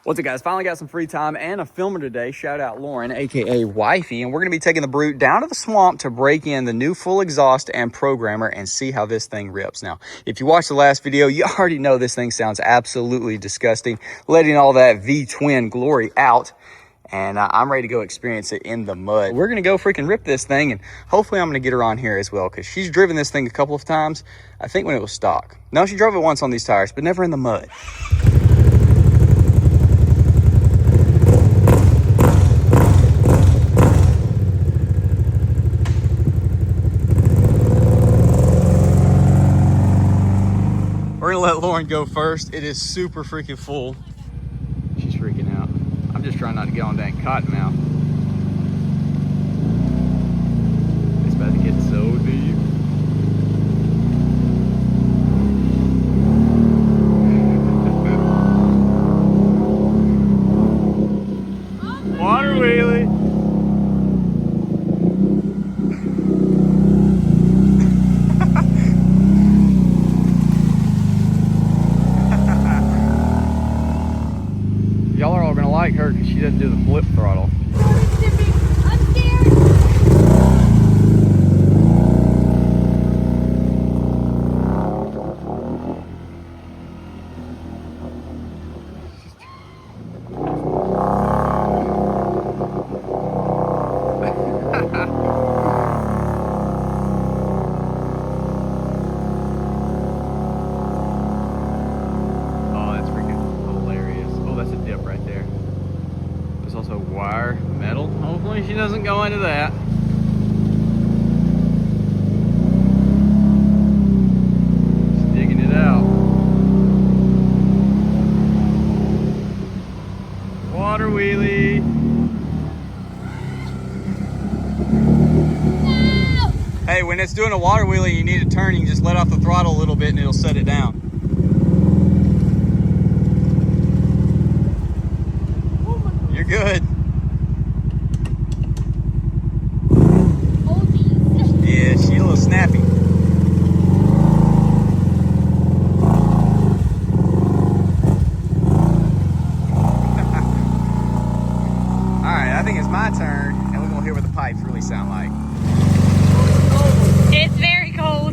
What's up, guys? Finally got some free time and a filmer today. Shout out Lorin, aka Wifey, and we're gonna be taking the Brute down to the swamp to break in the new full exhaust and programmer and see how this thing rips. Now, if you watched the last video, you already know this thing sounds absolutely disgusting, letting all that V-twin glory out. And I'm ready to go experience it in the mud. We're gonna go freaking rip this thing, and hopefully I'm gonna get her on here as well, because she's driven this thing a couple of times, I think when it was stock. No, she drove it once on these tires, but never in the mud. We're gonna let Lorin go first. It is super freaking full. She's freaking out. I'm just trying not to get on that cottonmouth. It's about to get so deep. Water wheelie. Y'all are all gonna like her because she doesn't do the flip throttle. I'm scared. Oh, that's freaking hilarious. Oh, that's a dip right there. There's also wire, metal. Hopefully she doesn't go into that. Just digging it out. Water wheelie. No! Hey, when it's doing a water wheelie, you need to turn. You can just let off the throttle a little bit and it'll set it down. You're good. Oldies. Yeah, she's a little snappy. Alright, I think it's my turn, and we're gonna hear what the pipes really sound like. It's very cold.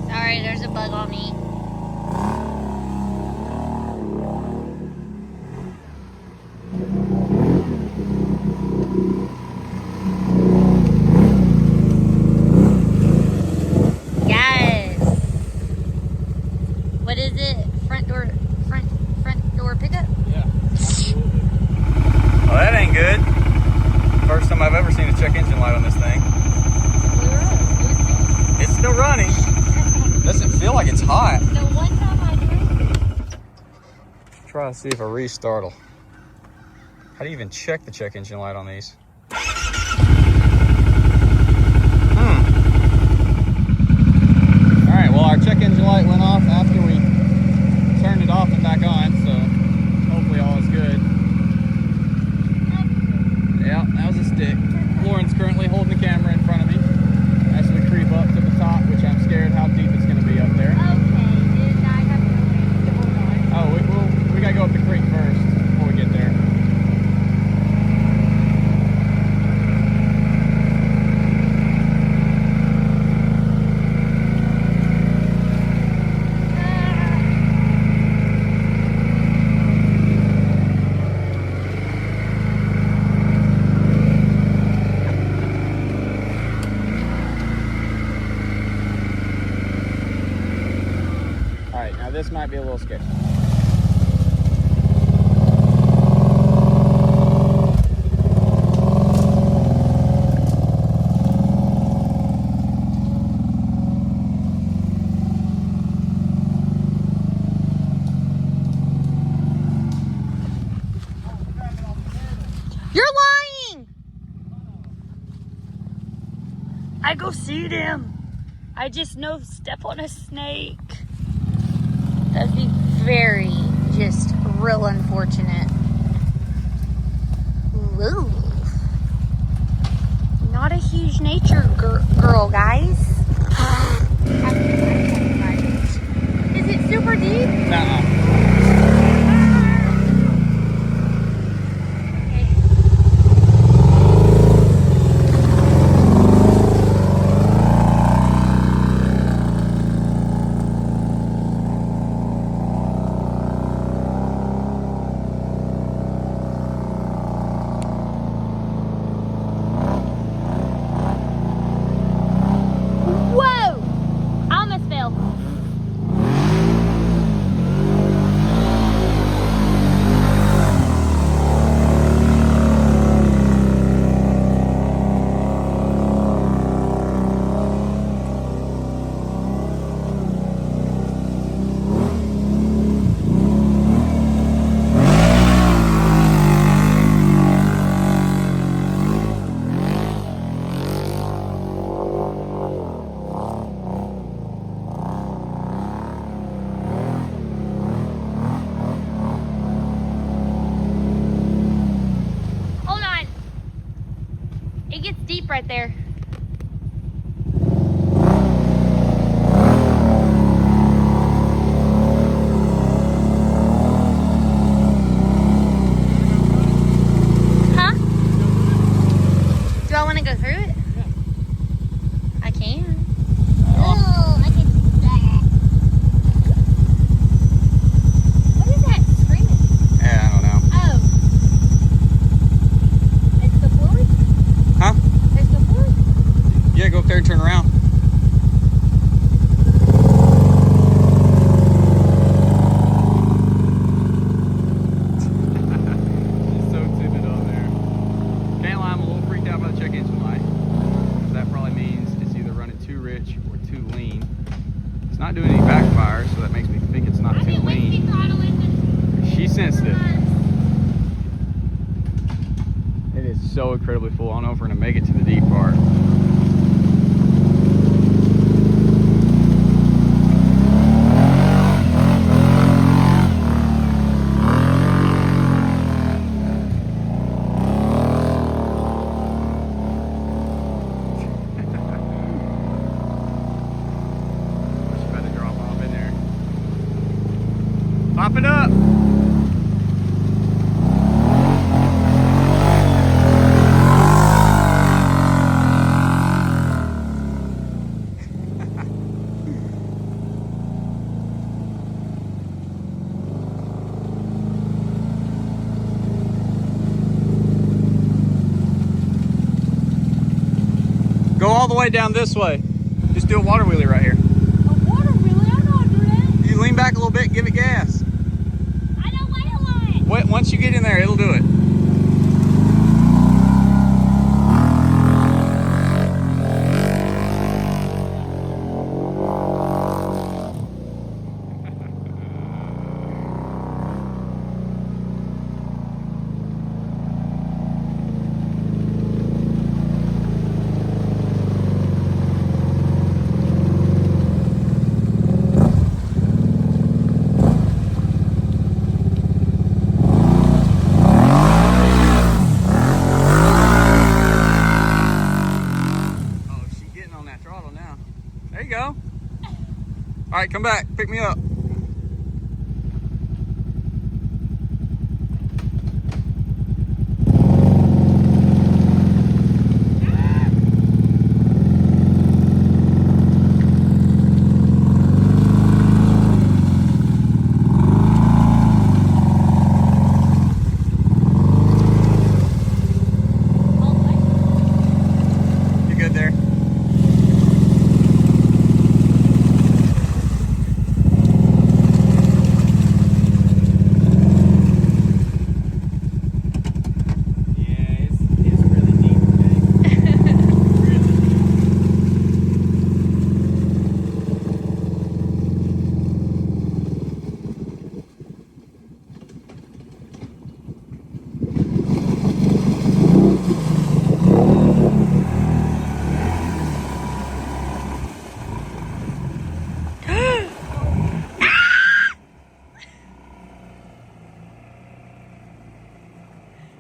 Sorry, there's a bug on me. Yes. running. Doesn't feel like it's hot. The one time I drink. Try to see if a restart will. How do you even check the check engine light on these? All right, well, our check engine light went off after we turned it off and back on, so hopefully all is good. Yeah, that was a stick. Lauren's currently holding the camera in front of me as we creep up to the top, which I'm scared how deep it's going to be up there. Okay, then I have to hold on. Oh, we got to go up the creek first before we get there. This might be a little sketchy. You're lying! I go see them. I just know step on a snake. That'd be very, just real unfortunate. Ooh. Not a huge nature girl, guys. Is it super deep? Nuh-uh. Right there. Huh? Do I want to go through it? Yeah. I can. Oh. I can do that. What is that screaming? Yeah, I don't know. Oh. It's the floor? Huh? Yeah, go up there and turn around. She's so timid on there. Can't lie, I'm a little freaked out by the check engine light. That probably means it's either running too rich or too lean. It's not doing any backfire, so that makes me think it's not too lean. She's sensitive. It is so incredibly full. I don't know if we're gonna make it to the deep part. Pop it up. Go all the way down this way. Just do a water wheelie right here. A water wheelie? I know how to do that. You lean back a little bit, give it gas. I don't weigh a lot. Wait, once you get in there, it'll do it. All right, come back, pick me up. You good there?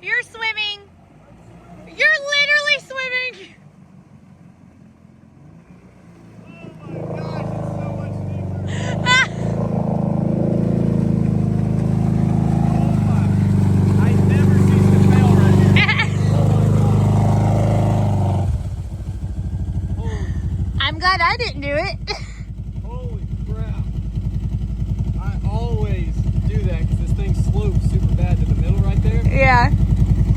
You're swimming. You're literally swimming. I'm glad I didn't do it. Holy crap. I always do that because this thing slopes super bad to the middle right there. Yeah.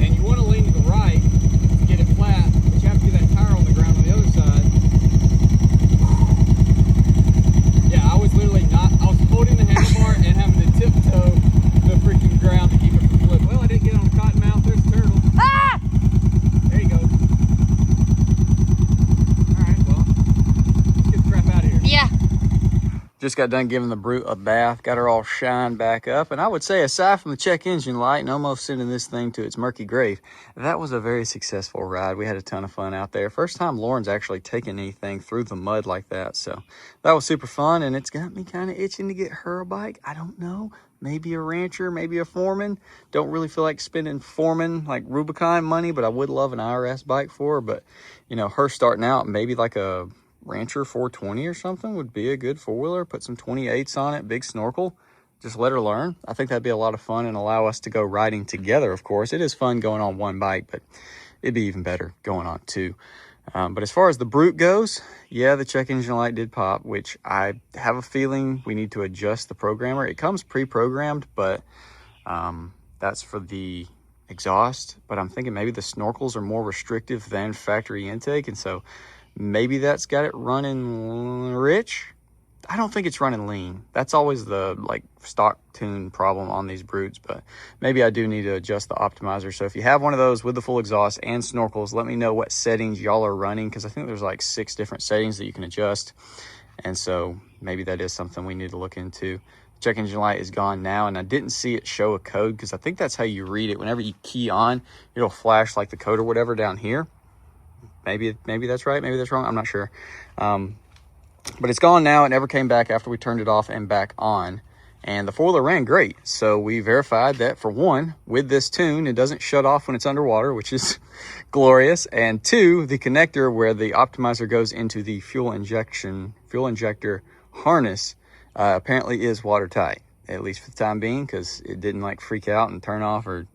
And you want to lean to the right to get it flat, but you have to get that tire on the ground on the other side. Yeah, I was literally I was holding the handlebar and having to tiptoe the freaking ground to keep it from flipping. Well, I didn't get on cottonmouth. There's a turtle. Ah! There you go. Alright, well, let's get the crap out of here. Yeah. Just got done giving the Brute a bath, got her all shined back up, and I would say aside from the check engine light and almost sending this thing to its murky grave, that was a very successful ride. We had a ton of fun out there. First time Lauren's actually taken anything through the mud like that, so that was super fun, and it's got me kind of itching to get her a bike. I don't know, maybe a Rancher, maybe a Foreman. Don't really feel like spending Foreman like Rubicon money, but I would love an IRS bike for her. But you know, her starting out, maybe like a Rancher 420 or something would be a good four-wheeler. Put some 28s on it, big snorkel. Just let her learn. I think that'd be a lot of fun and allow us to go riding together, of course. It is fun going on one bike, but it'd be even better going on two. But as far as the Brute goes, yeah, the check engine light did pop, which I have a feeling we need to adjust the programmer. It comes pre-programmed, but that's for the exhaust. But I'm thinking maybe the snorkels are more restrictive than factory intake, and so maybe that's got it running rich. I don't think it's running lean. That's always the like stock tune problem on these Brutes, but maybe I do need to adjust the optimizer. So if you have one of those with the full exhaust and snorkels, let me know what settings y'all are running, because I think there's like 6 different settings that you can adjust. And so maybe that is something we need to look into. Check engine light is gone now, and I didn't see it show a code, because I think that's how you read it. Whenever you key on, it'll flash like the code or whatever down here. Maybe that's right, maybe that's wrong, I'm not sure. But it's gone now. It never came back after we turned it off and back on. And the four-wheeler ran great. So we verified that, for one, with this tune, it doesn't shut off when it's underwater, which is glorious. And two, the connector where the optimizer goes into the fuel injector harness apparently is watertight, at least for the time being, because it didn't like freak out and turn off or,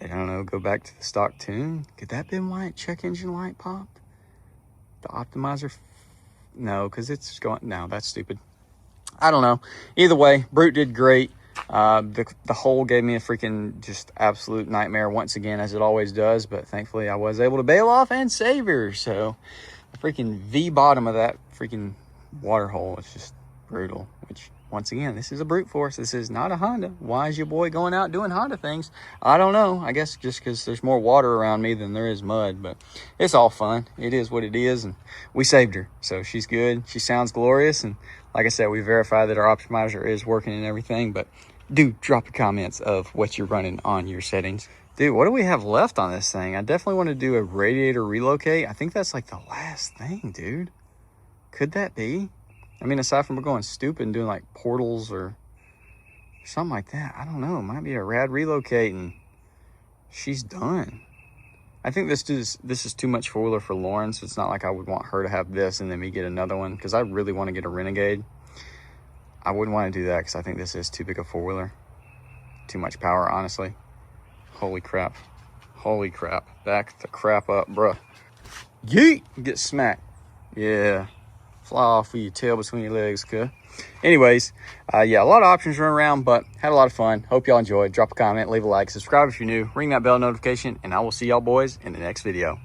I don't know, go back to the stock tune. Could that have been why it check engine light popped? The optimizer? No, because it's going... No, that's stupid. I don't know. Either way, Brute did great. The hole gave me a freaking just absolute nightmare once again, as it always does. But thankfully, I was able to bail off and save her. So the freaking V bottom of that freaking water hole is just brutal. Which, once again, this is a Brute Force. This is not a Honda. Why is your boy going out doing Honda things? I don't know. I guess just because there's more water around me than there is mud. But it's all fun. It is what it is. And we saved her. So she's good. She sounds glorious. And like I said, we verified that our optimizer is working and everything. But do drop the comments of what you're running on your settings. Dude, what do we have left on this thing? I definitely want to do a radiator relocate. I think that's like the last thing, dude. Could that be? I mean, aside from going stupid and doing like portals or something like that, I don't know. It might be a rad relocate and she's done. I think this is too much four-wheeler for Lorin, so it's not like I would want her to have this and then me get another one, because I really want to get a Renegade. I wouldn't want to do that because I think this is too big a four-wheeler. Too much power, honestly. Holy crap. Holy crap. Back the crap up, bruh. Yeet! Get smacked. Yeah. Fly off with your tail between your legs, cuh. Anyways, yeah, a lot of options run around, but had a lot of fun. Hope y'all enjoyed. Drop a comment, leave a like, subscribe if you're new, ring that bell notification, and I will see y'all boys in the next video.